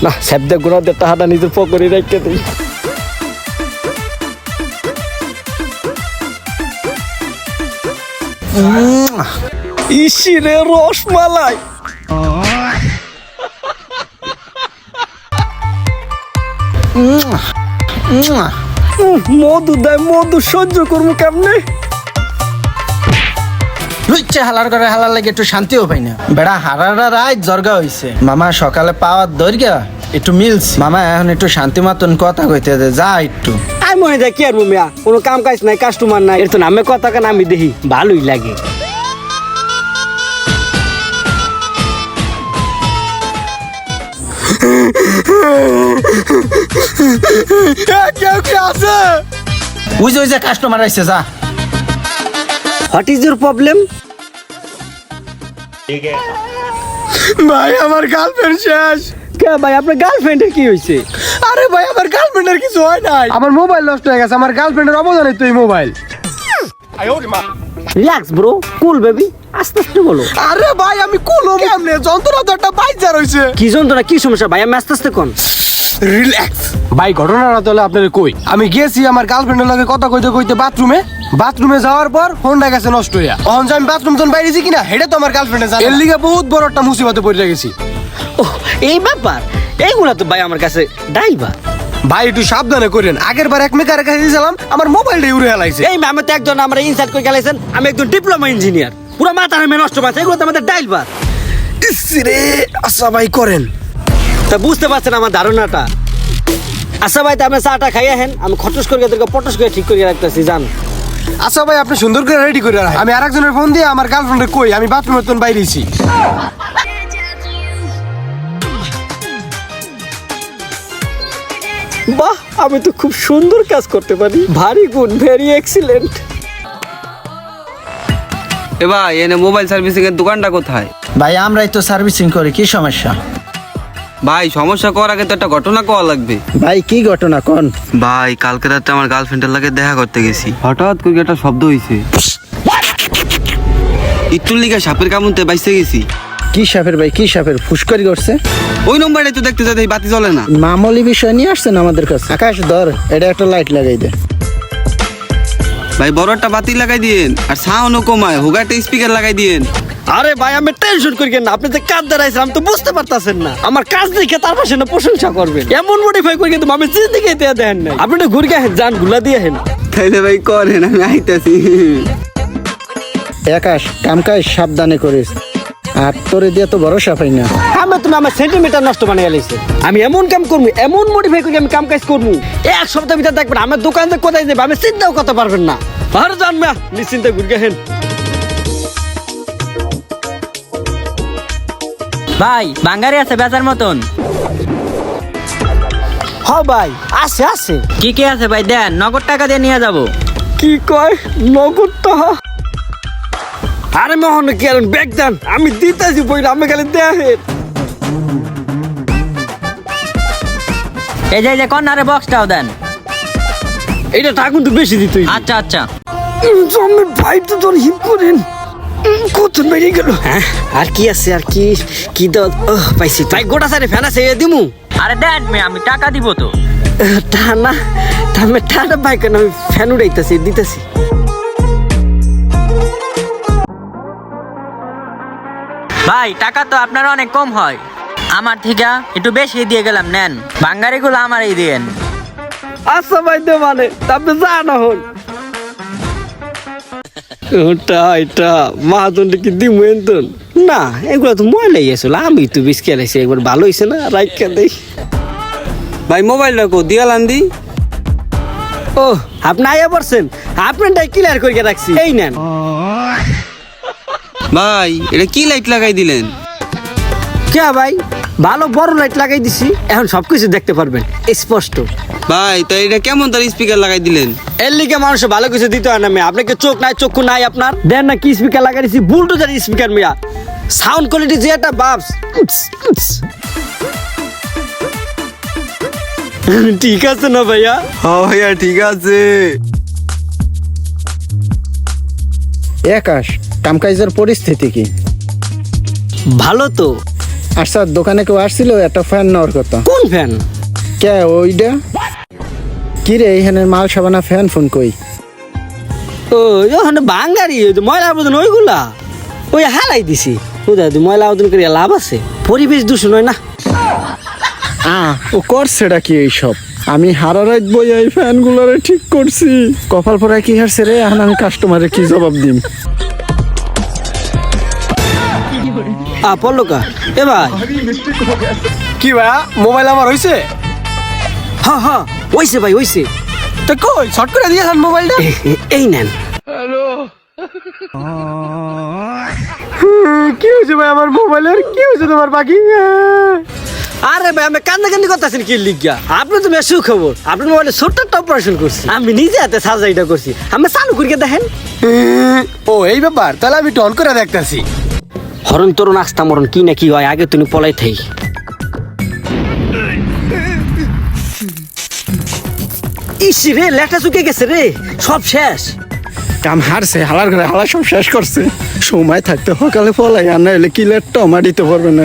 না শব্দ গুণাদের টাকাটা নিজের পকেটে রেখে দিই। ইসিরে রসমালাই মধু দেয়, মধু সহ্য করবো কেমনে? লুচ্চে হালার করে হালার লাগে একটু শান্তিও পাই না। বেড়া হারারা রাত জর্গা হইছে। মামা সকালে পাওয়ার দৈর্ঘ্য একটু মিলস। মামা এখন একটু শান্তি মতন কথা কইতে দে, যা একটু। আমি মনে যায় কি আর মিয়া, কোনো কাম কাজ নাই, কাস্টমার নাই, এর তো নামে কথা কেন আমি দেখি ভালোই লাগে। কেউ কি আছে? বুঝে ওই যে কাস্টমার আইছে, যা। What is your problem? ভাই আমার গার্লফ্রেন্ড শেষ। কে ভাই আপনার গার্লফ্রেন্ডের কি হয়েছে? আরে ভাই আমার গার্লফ্রেন্ডের কিছু হয় নাই, আমার মোবাইল নষ্ট হয়ে গেছে। আমার গার্লফ্রেন্ডের অবদানে তো এই মোবাইল। রিল্যাক্স ব্রো, কুল বেবি, আস্তে আস্তে বলো। আরে ভাই আমি কুলো কেমনে, যন্ত্রণা তো একটা বাইজা রইছে। কি যন্ত্রণা, কি সমস্যা ভাই? আমি আস্তে আস্তে কোন। রিল্যাক্স ভাই, ঘটনাটা তাহলে আপনাদের কই। আমি গেছি আমার গার্লফ্রেন্ডের লগে কথা কইতে কইতে বাথরুমে যাওয়ার পর ফোনটা গেছে নষ্ট হইয়া। অহন যে আমি বাথরুম যখন বাইরেছি কিনা হেডে তো আমার গার্লফ্রেন্ডে জানে। এর লিগে বহুত বড় একটা মুসিবতে পড়ে গেছি। ও এই ব্যাপার, এইগুলা তো ভাই আমার কাছে ড্রাইভার। ভাই একটু সাবধানে করেন, আগের বার এক মেকারের কাছে দিয়েছিলাম, আমার মোবাইলটাই উড়ে হেলাইছে। এই আমি তো একজন আমরা ইনসার্ট করে গেলেছেন, আমি একজন ডিপ্লোমা ইঞ্জিনিয়ার, পুরো মাথার আমি নষ্ট পাচ্ছে। এগুলো তো আমাদের ড্রাইভার। ইসরে আচ্ছা ভাই করেন। তা বুঝতে পারছেন আমার ধারণাটা। আচ্ছা ভাই, তা আপনি চাটা খাইয়া হেন, আমি খটস করে তোকে পটস করে ঠিক করে রাখতেছি, জান। আচ্ছা ভাই আপনি সুন্দর করে রেডি করে রাখেন। আমি আরেকজনের ফোন দিয়ে আমার গার্লফ্রেন্ডে কই আমি বাথরুমের তখন বাইরেছি। বাহ, আমি তো খুব সুন্দর কাজ করতে পারি। ভারী গুড, ভেরি এক্সিলেন্ট। এ ভাই এনে মোবাইল সার্ভিসিং এর দোকানটা কোথায়? ভাই আমরাই তো সার্ভিসিং করি, কি সমস্যা? ভাই সমস্যা করার আগে তো একটা ঘটনা কওয়া লাগবে। ভাই কি ঘটনা কোন? ভাই কালকে রাতে আমার গার্লফ্রেন্ডের লাগে দেখা করতে গেছি, হঠাৎ করে একটা শব্দ হইছে। ইতুর লিগা সাপের কামড়তে বাইসে গেছি। কি সাপের ভাই, কি সাপের ফুসকারি করছে? ওই নম্বরটাই তো দেখতে যাতে বাতি জ্বলে না। মামুলি বিষয় নিয়ে আসছেন আমাদের কাছে। আকাশ ধর, এটা একটা লাইট লাগাই দে। ভাই বড় একটা বাতি লাগাই দিয়েন, আর সাউন্ডও কমায়, হুগা একটা স্পিকার লাগাই দিয়েন। আরে ভাই আমি টেনশন করি না, আপনি যে কাজ দাঁড়াইছেন আমি তো বুঝতে পারতাছেন না। আমার কাজ দেখে তার পাশে না প্রশংসা করবেন, এমন মডিফাই করে কিন্তু আমি চিন্তা দিকে দেন নাই। আপনি তো ঘুরে গেছেন, যান গুলা দিয়ে হেন। তাইলে ভাই করেন, আমি আইতাছি। আকাশ কামকাজ সাবধানে করিস, আর তোরে দিয়ে তো ভরসা পাই না। আমি তুমি আমার সেন্টিমিটার নষ্ট বানিয়ে গেছে। আমি এমন কাম করবো, এমন মডিফাই করে আমি কাম কাজ করবো, এক সপ্তাহ ভিতরে দেখবেন আমার দোকান থেকে কোথায় যাবে আমি চিন্তাও করতে পারবেন না। আর যান মিয়া, নিশ্চিন্তে ঘুরে গেছেন। ভাই বাঙ্গারি আছে বেচার মতন? হ ভাই আছে আছে। কি কি আছে ভাই দেন, নগদ টাকা দিয়ে নিয়ে যাব। কি কয় নগদ টাকা? আরে মোহন কি আর ব্যাগ দেন, আমি দিতেছি বইটা, আমি খালি দেখেন। এই যে কর্নারে বক্সটাও দেন। এইটা টাকা কিন্তু বেশি দিতেই। আচ্ছা আচ্ছা। জমি ভাই তো তোর হিপ করেন কত বেরিয়ে গেল। হ্যাঁ আর কি আছে, আর কি কি দাও পাইছি ভাই। গোটা সারে ফেনা সে দিমু। আরে দেন মেয়ে, আমি টাকা দিব তো। তা না আমি টাকা ভাই কেন, আমি ফ্যান উড়াইতেছি দিতেছি। ভাই টাকা তো আপনার অনেক কম হয়, আমার থেকে একটু বেশি দিয়ে গেলাম, নেন। বাঙ্গারিগুলো আমারই দিয়েন। আচ্ছা ভাই দে, মানে আপনি জান হন ওটা এটা মাহাজনটা কি দিমু এন্তন না, এগুলো তো ময়লাই আসলে, আমি তো বিস্কি আলাইছি একবার, ভালো হয়েছে না রাইখা দেই। ভাই মোবাইলটা কো দিয়া লান্দি। ও আপনি আয়া পড়ছেন, আপনারটাই ক্লিয়ার করে রাখছি, এই নেন। ভাই এটা কি লাইট লাগাই দিলেন? কে ভাই ভালো বড় লাইট লাগাই দিছি, এখন সবকিছু দেখতে পারবেন স্পষ্ট। ভাই তো এটা কেমন তার স্পিকার লাগাই দিলেন? এর লিগে মানুষ ভালো কিছু দিতে হয় না মেয়ে, আপনাকে চোখ নাই, চক্ষু নাই আপনার, দেন না কি স্পিকার লাগাই দিছি, বুলডোজার স্পিকার মিয়া, সাউন্ড কোয়ালিটি যে একটা বাপস। ঠিক আছে না ভাইয়া? হ্যাঁ ভাইয়া ঠিক আছে। আকাশ কামকাজের পরিস্থিতি কি? ভালো তো। আচ্ছা দোকানে কেউ আসছিল একটা ফ্যান নেওয়ার কথা। কোন ফ্যান? কে ওইটা? কি রে এইখানে মাল সাবানা ফ্যান ফোন কই? ও ওখানে বাঙ্গারি ওই যে ময়লা আবেদন ওইগুলা ওই হালাই দিছি। বুঝা তুই ময়লা আবেদন করিয়া লাভ আছে, পরিবেশ দূষণ হয় না। ও করছেটা কি এইসব? আমি হারা রাত বই এই ফ্যানগুলোরে ঠিক করছি। কপাল পরায় কি হারছে রে, এখন আমি কাস্টমারে কি জবাব দিম? পল্লকা এ ভাই, কি ভাইয়া মোবাইল আমার হইছে? হ্যাঁ হ্যাঁ ওইছে ভাই ওইছে। তো কই শর্ট করে দিয়ে খান মোবাইলটা। এই নেন। কি হয়েছে ভাই আমার মোবাইলের? কি হয়েছে তোমার বাকি? আরে ভাই আমি কান্দাকান্দি করতেছেন কি লিখিয়া? আপনি তো বেশ সুখবর, আপনার মোবাইলে ছোট্ট একটা অপারেশন করছি, আমি নিজে হাতে সার্জারিটা করছি। আমি চালু করিয়ে দেখেন। ও এই ব্যাপার, তাহলে আমি টন করে দেখতেছি। হরণ তরুণ আস্তা মরণ কি না কি হয়, আগে তুমি পলাই থাই। ইস রে, লেটা চুকে গেছে রে, সব শেষ। কাম হারছে, হালার ঘরে হালা সব শেষ করছে। সময় থাকতে সকালে ফলাই আর না হলে কি লেটটা মারিতে পারবে না।